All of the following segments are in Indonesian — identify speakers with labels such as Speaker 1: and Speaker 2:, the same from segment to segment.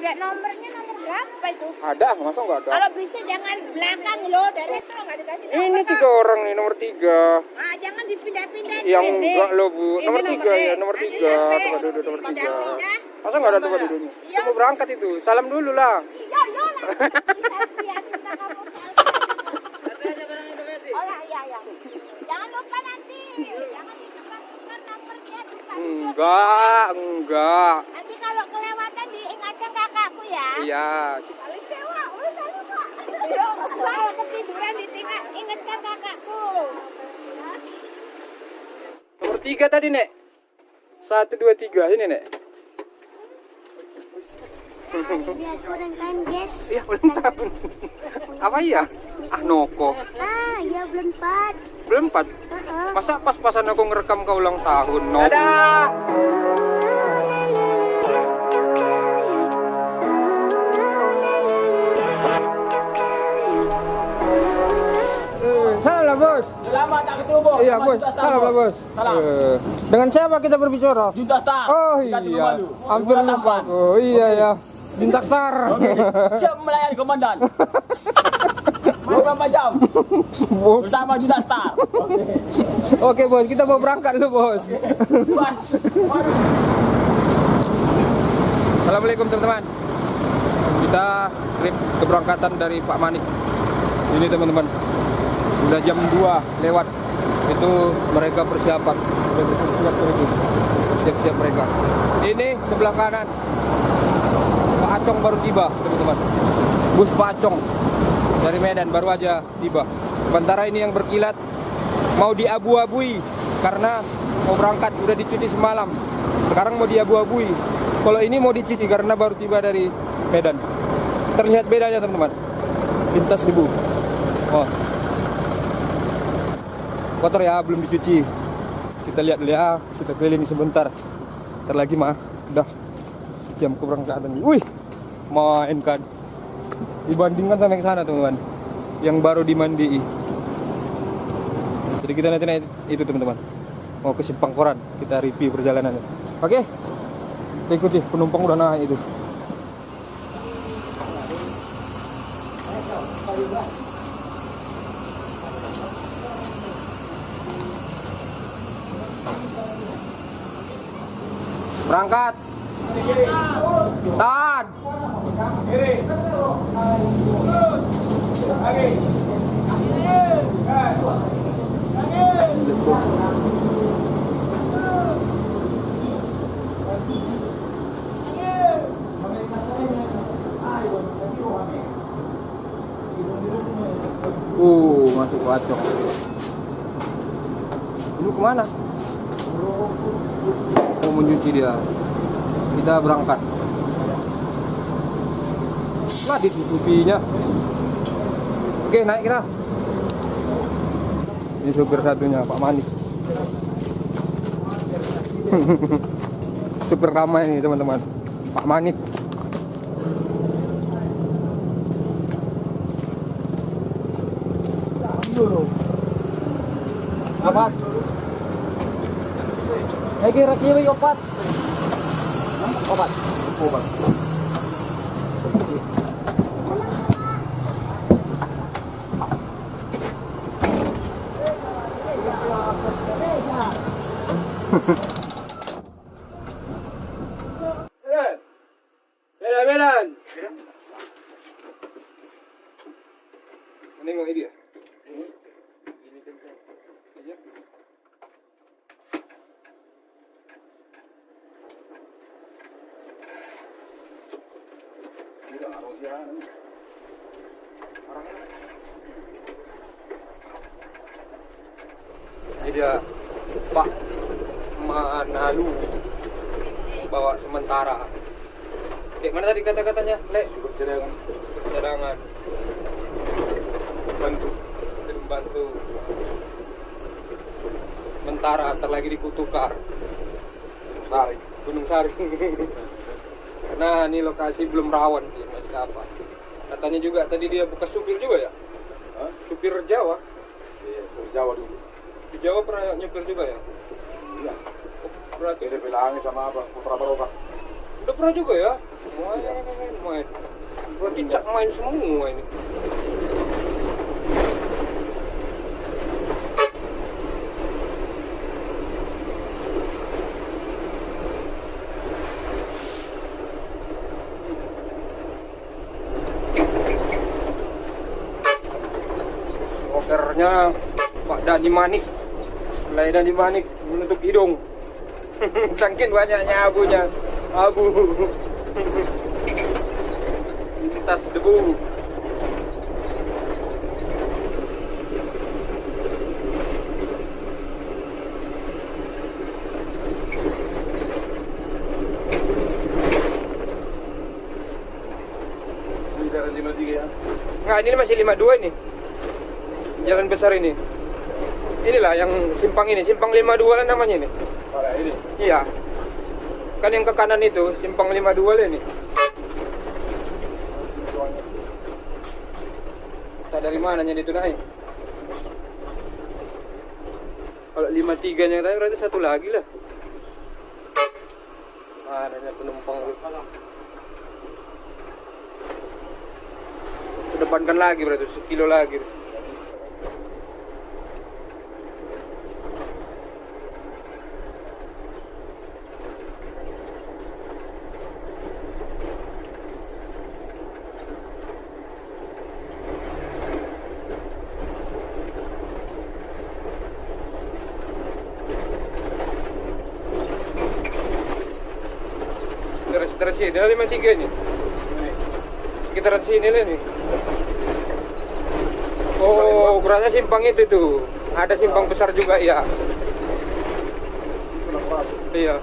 Speaker 1: ada nomornya, nomor berapa itu?
Speaker 2: Ada, masa nggak ada?
Speaker 1: Kalau bisa jangan belakang loh, dari itu nggak dikasih nomor.
Speaker 2: Ini
Speaker 1: Kak.
Speaker 2: 3 orang nih, nomor 3.
Speaker 1: Ah, jangan dipindah-pindah.
Speaker 2: Yang
Speaker 1: ini.
Speaker 2: enggak loh Bu,
Speaker 1: Ini
Speaker 2: nomor 3 ya, nomor
Speaker 1: Nanti
Speaker 2: 3.
Speaker 1: sampai
Speaker 2: Tempat duduk nomor 3.
Speaker 1: pindah-pindah.
Speaker 2: Masa nggak ada tempat duduknya?
Speaker 1: Iya.
Speaker 2: Mau berangkat itu, salam dulu lah.
Speaker 1: Iya, iya lah. Iya, kita kamu. Oh iya, iya. Jangan lupa nanti. Jangan ditukar-tukar nomornya.
Speaker 2: Enggak.
Speaker 1: Nanti kalau kelewatan diingatkan kakakku ya.
Speaker 2: Iya.
Speaker 1: Paling sewa, udah lupa. Kalau ketiduran ditinggal, ingatkan kakakku.
Speaker 2: Nomor 3 tadi, Nek. 1, 2, 3 ini, Nek.
Speaker 1: Lihat ulang tahun, guys.
Speaker 2: Iya, ulang tahun. Apa iya? Ah, Noko.
Speaker 1: Ah, iya belum 4.
Speaker 2: Belum 4. Masa pas-pasan aku ngerekam kau ulang tahun, Noko. Dadah. Salah, Bos.
Speaker 3: Selamat tak ketemu bos.
Speaker 2: Iya, Bos. Salah, Bos.
Speaker 3: Salah.
Speaker 2: Dengan siapa kita berbicara?
Speaker 3: Junta Star.
Speaker 2: Oh
Speaker 3: Kita tunggu
Speaker 2: iya,
Speaker 3: malu.
Speaker 2: hampir
Speaker 3: Tunggu
Speaker 2: lupa.
Speaker 3: tampan.
Speaker 2: Oh iya ya, Bintang Star.
Speaker 3: Oke. Siap melayani komandan. Beberapa jam bersama Junta Star.
Speaker 2: Oke Bos, kita mau berangkat dulu Bos. Assalamualaikum teman-teman. Kita trip keberangkatan dari Pak Manik. Ini teman-teman, udah jam 2 lewat. Itu mereka persiapan, udah bersiap itu. Siap-siap mereka. Ini sebelah kanan Pak Acong baru tiba teman-teman. Bus Pak Acong dari Medan baru aja tiba. Sementara ini yang berkilat mau diabu-abui karena mau berangkat udah dicuci semalam. Sekarang mau diabu-abui. Kalau ini mau dicuci karena baru tiba dari Medan. Terlihat bedanya teman-teman. Lintas debu. Oh. Kotor ya, belum dicuci. Kita lihat dulu ya, kita keliling sebentar. Ntar lagi mah udah jam keberangkatan. Wih, main kan. Dibandingkan sama yang sana teman-teman, yang baru dimandi. Jadi kita nanti naik itu teman-teman, mau ke Simpang Koran, kita review perjalanannya. Oke, kita ikuti, penumpang udah naik itu. Berangkat. Tahan. Masuk Acong. Ini kemana? Mau mencuci dia. Kita berangkat. Wah, ditutupinya. Oke, naik kita. Ini supir satunya, Pak Manik. Supir ramai nih teman-teman, Pak Manik. Opat. Kira-kira opat. Opat. Opat. Medan. Ini nggak ide ya? Ini dia Pak Manalu bawa sementara. Kayak mana tadi kata-katanya? Lek, cadangan. Bantu. Sementara antar lagi di Kutukar. Gunung Sari. Karena ini lokasi belum rawan sih, masih apa. Katanya juga tadi dia bekas supir juga ya? Hah? Supir Jawa?
Speaker 4: Iya, supir Jawa dulu.
Speaker 2: Di Jawa pernah nyupir juga ya?
Speaker 4: Iya.
Speaker 2: Berarti
Speaker 4: Dia bilangnya sama apa? Putra Barokah.
Speaker 2: udah pernah juga ya? Main. Gua cicak main semua ini. Sokernya Pak Dani Manik. Selain Dani Manik menutup hidung. Saking banyaknya abunya. Abu. Lintas debu.
Speaker 4: Ini jalan 53 ya.
Speaker 2: Nggak, ini masih 52 ini. Jalan besar ini. Inilah yang simpang ini, simpang 52 lah namanya ini.
Speaker 4: Parah ini.
Speaker 2: Iya. Kan yang ke kanan itu simpang 52 lah ini. Tak dari mananya itu naik. Kalau 53-nya tadi berarti satu lagi lah. Adanya penumpang. Kedepankan lagi berarti 1 kilo lagi. Sekitar sini, dari 53 ini. Sekitar sini lah nih. Oh, berarti simpang itu tuh. Ada simpang besar juga ya. Iya.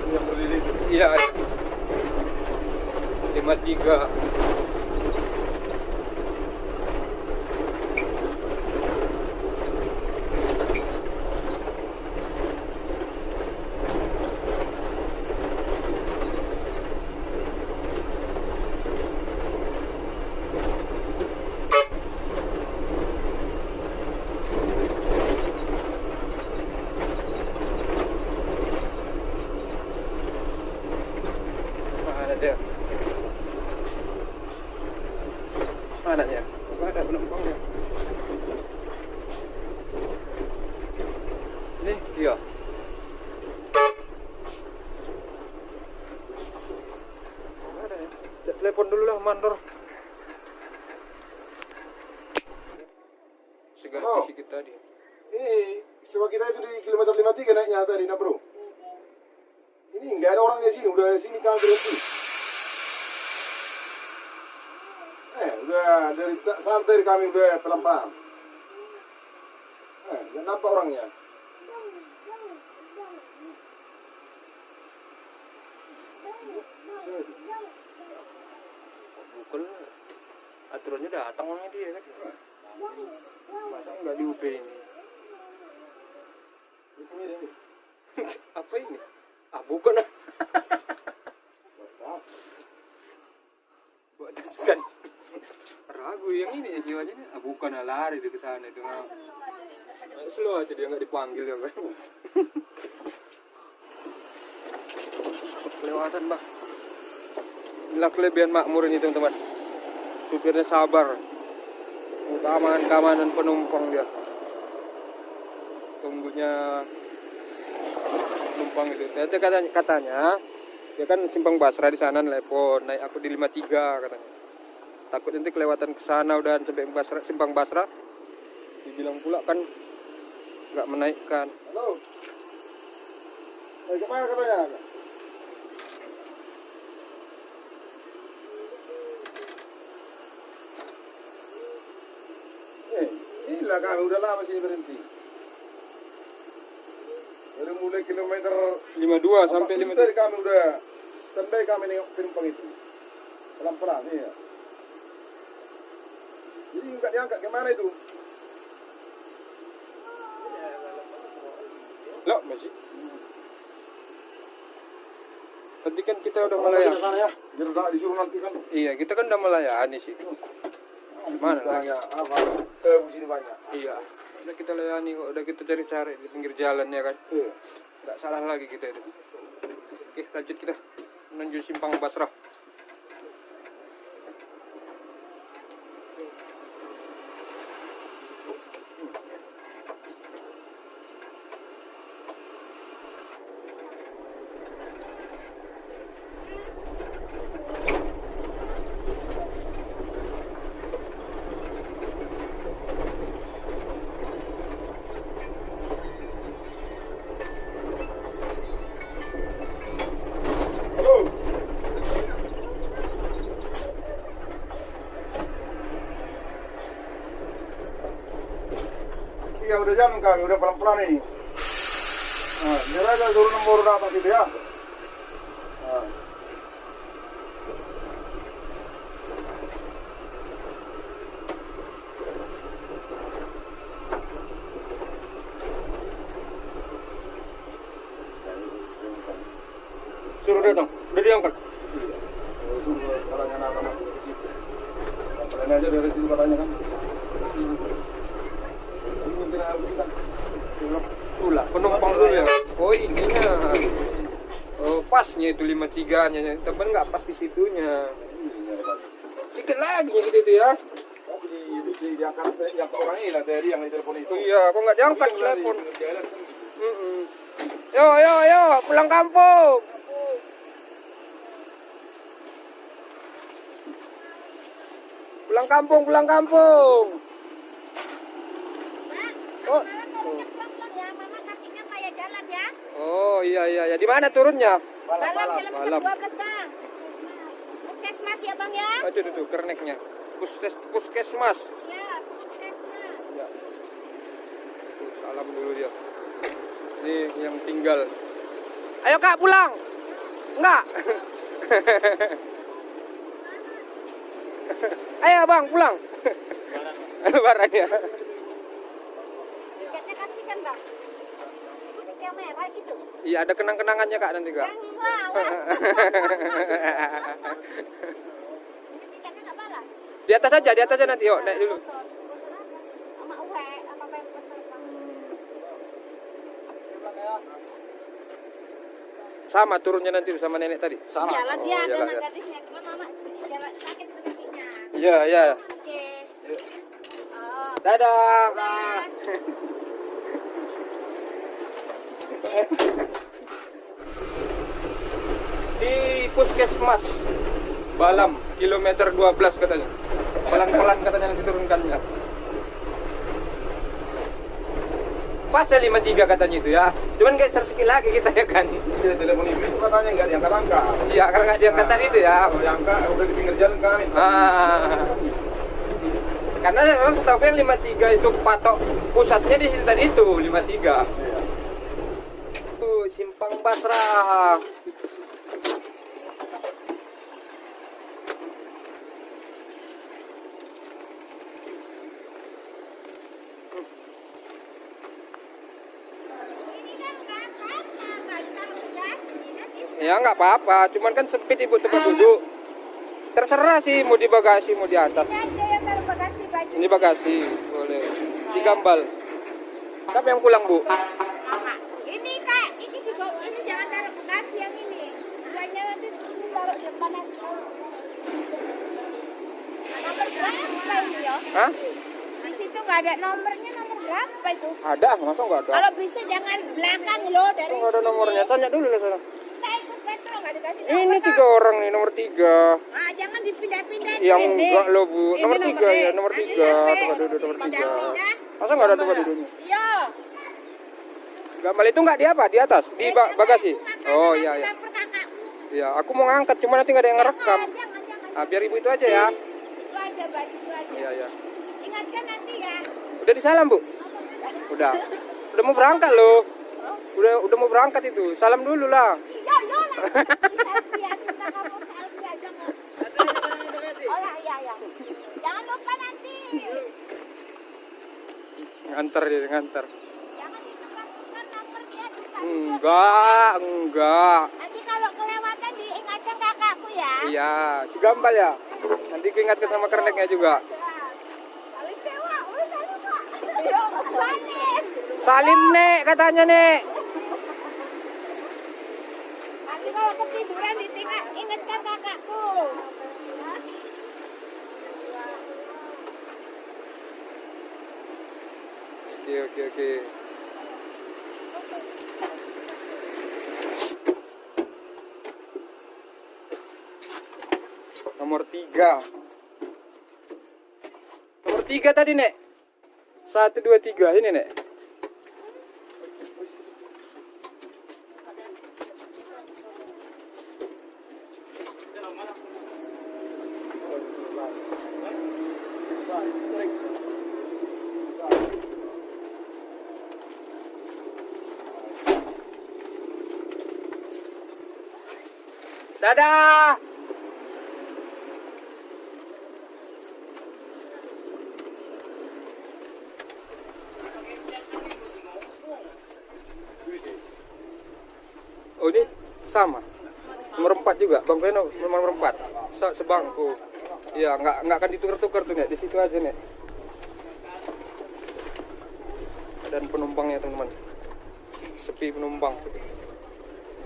Speaker 4: Yang berdiri itu.
Speaker 2: Iya. 53. Ada. Mana ya? Ada penumpangnya. Nih, iya. Ada ya. Telepon dulu lah, mandor. Segala sedikit tadi.
Speaker 4: Ini sewa kita itu di kilometer 53 naiknya tadi, nah bro. Ini nggak ada orangnya sini, udah sini kami berhenti. Udah dari santai kami udah pelan-pelan. Nggak nampak orangnya.
Speaker 2: Bukan aturannya datang orangnya dia kan. Masa nggak di UP ini? Apa ini? Ah, bukan ah. Bukan. Ragu yang ini ya jiwanya nih. Ah, bukan ah, lari dia ke sana itu. Slow aja dia nggak dipanggil ya kan. Kelewatan bah. Inilah kelebihan makmur ini teman-teman. Supirnya sabar. Keamanan penumpang dia. Tunggunya penumpang itu. Ternyata katanya ya kan simpang Basra di sana telepon naik aku di 53 katanya. Takut nanti kelewatan ke sana udah sampai Basra, simpang Basra. Dibilang pula kan nggak menaikkan.
Speaker 4: Halo. Kemana katanya? Inilah kami udah lama sini berhenti. Dari mulai kilometer
Speaker 2: 52 sampai 53.
Speaker 4: kami udah standby kami nengok penumpang itu. Pelan-pelan ya. Jadi nggak diangkat gimana itu?
Speaker 2: Loh, masih. Tadi kan kita udah melayani.
Speaker 4: Sana ya. Biar nggak disuruh nanti kan.
Speaker 2: Iya, kita kan udah melayani sih. Gimana lah?
Speaker 4: Banyak apa? Di sini banyak.
Speaker 2: Iya. Udah kita layani kok, udah kita cari-cari di pinggir jalan ya kan.
Speaker 4: Iya.
Speaker 2: Nggak salah lagi kita itu. Oke, lanjut kita menuju simpang Basra.
Speaker 4: jalan kami, udah pelan-pelan ini. Nah, biar aja turun nomor atas gitu ya. Nah.
Speaker 2: Suruh datang, udah diangkat.
Speaker 4: Suruh orang anak-anak ke situ. Kalian aja dari situ katanya kan.
Speaker 2: Itulah penumpang dulu ya. Oh ininya. Oh pasnya itu 53-nya. Temen nggak pas di situnya. Sedikit lagi yang gitu ya.
Speaker 4: Oh, diangkat orang ini lah tadi yang di telepon itu.
Speaker 2: Iya, kok nggak diangkat telepon? Yo, pulang kampung. Pulang kampung. Oh.
Speaker 1: Ya, mama kakinya kayak jalan ya.
Speaker 2: Oh iya. Di mana turunnya?
Speaker 1: Malam. 12 bang. Puskesmas ya bang ya.
Speaker 2: Aduh tuh kerneknya. Puskesmas.
Speaker 1: Ya, puskesmas.
Speaker 2: Ya. Tuh, salam dulu dia. Ini yang tinggal. Ayo kak pulang. Enggak. Ayo bang pulang. Barang ya.
Speaker 1: Tiketnya kasih kan bang. Tiket yang merah gitu.
Speaker 2: Iya ada kenang-kenangannya kak nanti kak.
Speaker 1: Tiketnya nggak balas.
Speaker 2: Di atas aja nanti. Yuk naik dulu.
Speaker 1: Sama uwe, apa yang pesan bang?
Speaker 2: Sama turunnya nanti sama nenek tadi. Sama.
Speaker 1: Jalan dia ada
Speaker 2: iyalah,
Speaker 1: anak
Speaker 2: ya.
Speaker 1: gadisnya, cuma mama jalan sakit kakinya.
Speaker 2: Iya.
Speaker 1: Oke. Oh.
Speaker 2: Dadah. Di Puskesmas Balam kilometer 12 katanya. Pelan-pelan katanya nanti turunkannya. Pas ya 53 katanya itu ya. Cuman geser sedikit lagi kita ya kan.
Speaker 4: Dia telepon ibu itu katanya nggak diangkat-angkat.
Speaker 2: Iya, karena nggak diangkat tadi itu ya.
Speaker 4: Kalau diangkat udah di pinggir jalan kan.
Speaker 2: Karena memang setahu kan 53 itu patok pusatnya di situ tadi itu 53. Tuh Simpang Basrah.
Speaker 1: Ini kan nggak ditaruh bagasi, kan?
Speaker 2: Ya nggak apa-apa, cuman kan sempit ibu tempat duduk. Terserah sih mau di bagasi mau di atas.
Speaker 1: Ini aja yang taruh bagasi baju.
Speaker 2: Ini bagasi boleh. Si Gambal. Siapa yang pulang bu?
Speaker 1: Mama. Ini kak, ini juga ini jangan taruh bagasi yang ini. Buahnya nanti taruh di depan aja. Nomor berapa ini ya?
Speaker 2: Hah?
Speaker 1: Di situ nggak ada nomornya, nomor berapa itu?
Speaker 2: Ada, masa nggak ada?
Speaker 1: Kalau bisa jangan belakang loh dari
Speaker 2: Nggak ada
Speaker 1: sini.
Speaker 2: nomornya, tanya dulu lah sana.
Speaker 1: Kita ikut petrol nggak dikasih
Speaker 2: Ini
Speaker 1: nomor,
Speaker 2: 3
Speaker 1: Kak.
Speaker 2: orang nih, nomor 3.
Speaker 1: Ah, jangan dipindah-pindah.
Speaker 2: Yang
Speaker 1: ini.
Speaker 2: enggak loh bu,
Speaker 1: Ini
Speaker 2: nomor 3 ya, nomor
Speaker 1: Nanti
Speaker 2: 3.
Speaker 1: sampai
Speaker 2: Tempat duduk nomor 3.
Speaker 1: pindah-pindah.
Speaker 2: Masa nggak ada tempat duduknya?
Speaker 1: Iya.
Speaker 2: Gambal itu nggak di apa? Di atas? Di bagasi? Oh iya. Iya, aku mau ngangkat, cuma nanti nggak ada yang ngerekam.
Speaker 1: Jangan.
Speaker 2: Ah, biar ibu itu aja ya.
Speaker 1: Itu aja baju itu aja.
Speaker 2: Iya.
Speaker 1: Ingatkan nanti ya.
Speaker 2: Udah disalam bu? Udah. Udah mau berangkat loh. Udah mau berangkat itu. Salam dulu lah.
Speaker 1: Iya lah. Selfie ya, kita ngomong selfie aja kok. Oh iya. Jangan lupa nanti.
Speaker 2: Nganter dia, nganter.
Speaker 1: Jangan ditebak-tebak nomornya.
Speaker 2: Enggak.
Speaker 1: Nanti kalau kelewatan diingatkan kakakku ya.
Speaker 2: Iya, si Gambal ya. Nanti ku ingatkan sama kerneknya juga.
Speaker 1: Salim sewa, salim Pak. Iya, Salim.
Speaker 2: Salim nek katanya nek.
Speaker 1: Nanti kalau ketiduran ditinggal, ingatkan kakakku.
Speaker 2: Oke. Nomor 3. Nomor 3 tadi nek. 1, 2, 3 ini nek. Dadah. Oh ini sama. Nomor 4 juga, Bang Beno nomor 4. Sebangku. Iya, nggak akan ditukar-tukar tuh nih, di situ aja nih. Dan penumpangnya teman-teman. Sepi penumpang.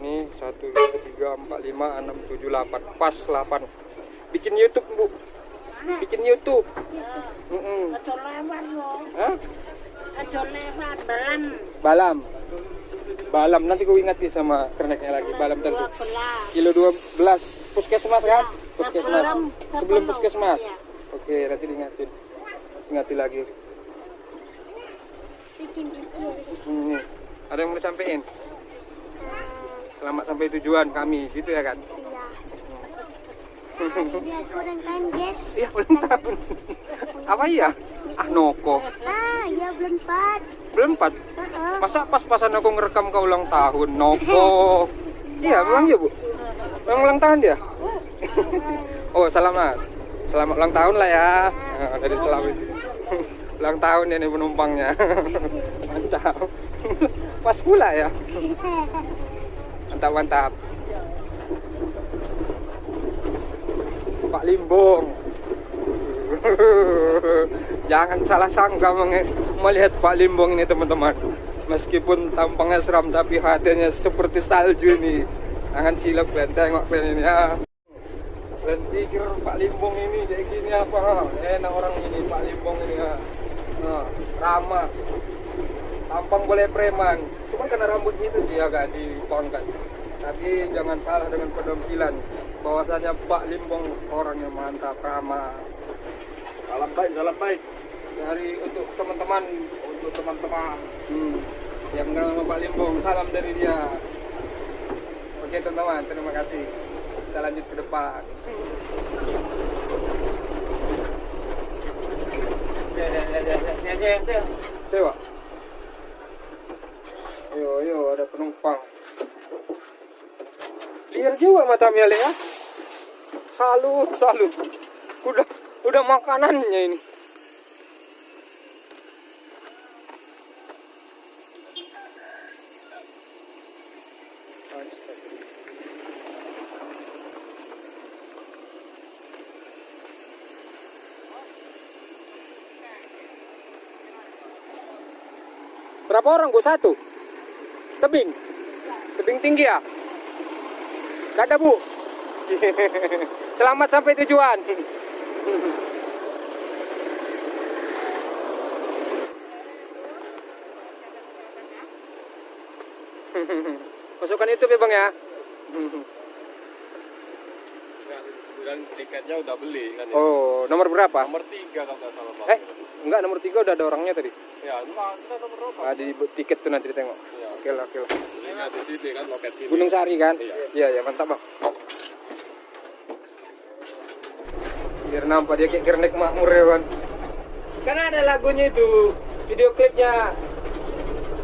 Speaker 2: Ini 1, 2, 3, 4, 5, 6, 7, 8. Pas 8. Bikin YouTube, Bu. Bikin YouTube.
Speaker 1: Aja lewat loh.
Speaker 2: Hah?
Speaker 1: Aja lewat
Speaker 2: Balam. Balam nanti gue ingat sama kerneknya lagi. Balam tadi.
Speaker 1: 12.
Speaker 2: Kilo 12. Puskesmas kan? Puskesmas. Sebelum
Speaker 1: 10.
Speaker 2: puskesmas.
Speaker 1: Iya.
Speaker 2: Oke, nanti diingatin. Ingatin lagi.
Speaker 1: Bikin kecil.
Speaker 2: Ada yang mau disampaikan? Selamat sampai tujuan kami, gitu ya kan?
Speaker 1: Iya. Dia kurang kan, guys.
Speaker 2: Iya, belum tahun. Apa iya? Ah, noko.
Speaker 1: Iya belum 4.
Speaker 2: Belum 4. Masa pas-pasan aku ngerekam kau ulang tahun, noko. Iya, memang ya, Bu? Memang ulang tahun dia? Oh, selamat. Selamat ulang tahun lah ya. Nah, dari selamat. Ulang tahun ya nih penumpangnya. Mantap. Pas pula ya. Mantap, mantap. Pak Limbong. Jangan salah sangka melihat Pak Limbong ini teman-teman. Meskipun tampangnya seram tapi hatinya seperti salju ini. Jangan silap kalian, tengok kalian ini ya. Kalian pikir Pak Limbong ini kayak gini apa? Enak orang ini Pak Limbong ini ya. Nah, ramah. Tampang boleh preman. Cuma karena rambutnya itu sih agak dipangkas. Tapi jangan salah dengan penampilan. Bahwasanya Pak Limbong orang yang mantap, ramah.
Speaker 3: Salam baik, salam baik.
Speaker 2: Dari untuk teman-teman, yang kenal sama Pak Limbong, salam dari dia. Oke teman-teman, terima kasih. Kita lanjut ke depan. Sewa. Yo, ada penumpang. Liar juga mata Miale ya. Salut. Udah makanannya ini. Berapa orang, Bu? 1? Tebing tinggi ya? Gak ada, Bu. Selamat sampai tujuan. Masukkan YouTube ya Bang ya.
Speaker 5: Dan tiketnya udah beli kan ya?
Speaker 2: Oh, nomor berapa?
Speaker 5: Nomor 3 kalau nggak salah Pak.
Speaker 2: Enggak, nomor 3 udah ada orangnya tadi.
Speaker 5: Ya, masa nomor berapa?
Speaker 2: Di tiket tuh nanti ditengok.
Speaker 5: Ya.
Speaker 2: Oke lah.
Speaker 5: Lihat di sini kan loket sini.
Speaker 2: Gunung Sari kan?
Speaker 5: Iya.
Speaker 2: Iya, mantap Bang. Biar nampak dia kayak Kernek Makmur ya kan. Karena ada lagunya itu, video klipnya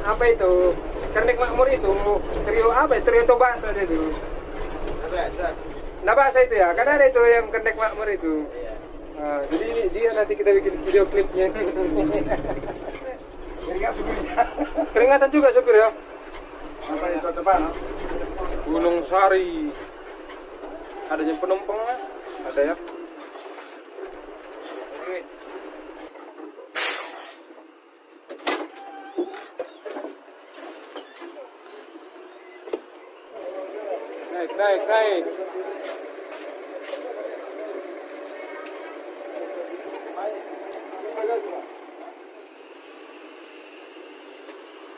Speaker 2: apa itu? Kernek Makmur itu trio apa ya? Trio Tobasa itu. Nah bahasa itu ya, karena ada itu yang Kernek Makmur itu. Nah, jadi ini dia nanti kita bikin video klipnya. Keringatan juga supir ya.
Speaker 4: Apa itu depan?
Speaker 2: Gunung Sari. Adanya penumpang lah. Ada ya. Naik.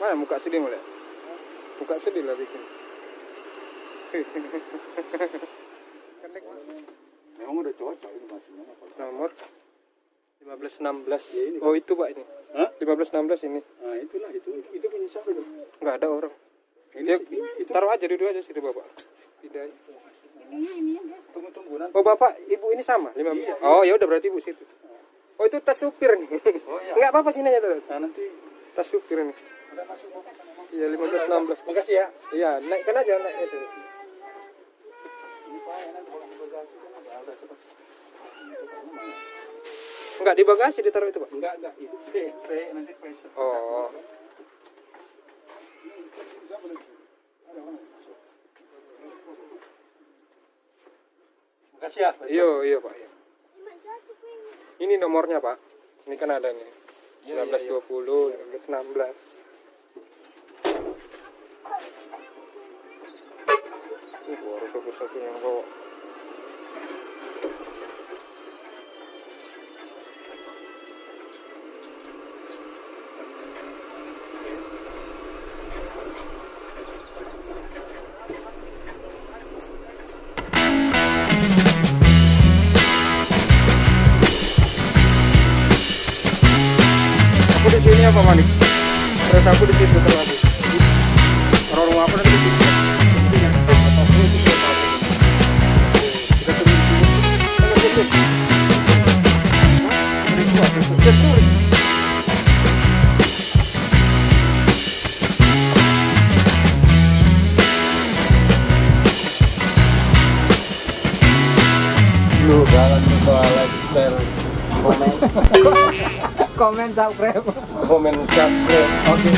Speaker 2: Mana muka sedih mulai? Muka sedih lah bikin.
Speaker 4: Memang udah cocok ini masnya.
Speaker 2: Nomor 1516. Oh itu Pak ini.
Speaker 4: Hah?
Speaker 2: 1516 ini.
Speaker 4: Nah itulah itu punya siapa itu?
Speaker 2: Enggak ada orang. Dia taruh aja duduk aja situ Bapak. Tidak.
Speaker 4: Tunggu nanti.
Speaker 2: Oh Bapak, Ibu ini sama 15. Oh ya udah berarti Ibu situ. Oh itu tas supir nih.
Speaker 4: Oh iya.
Speaker 2: Enggak apa-apa sini aja tuh.
Speaker 4: Nah nanti
Speaker 2: Tas supir nih.
Speaker 4: udah masuk.
Speaker 2: Iya 1516.
Speaker 4: Makasih ya.
Speaker 2: Iya, naikkan aja naik itu. Enggak di bagasi ditaruh itu, Pak?
Speaker 5: Enggak, itu nanti pressure.
Speaker 2: Oh.
Speaker 3: Makasih ya.
Speaker 2: Iya, Pak. Iya. Ini nomornya, Pak. Ini kan ada nih. 1920, 1916. Baru satu yang bawa. Aku di sini apa Manik? Kereta aku di situ terlalu. Orang rumah aku nanti di situ.
Speaker 3: Lu jangan lupa like, share, komen,
Speaker 2: Komen subscribe.
Speaker 3: komen, subscribe.
Speaker 2: Oke.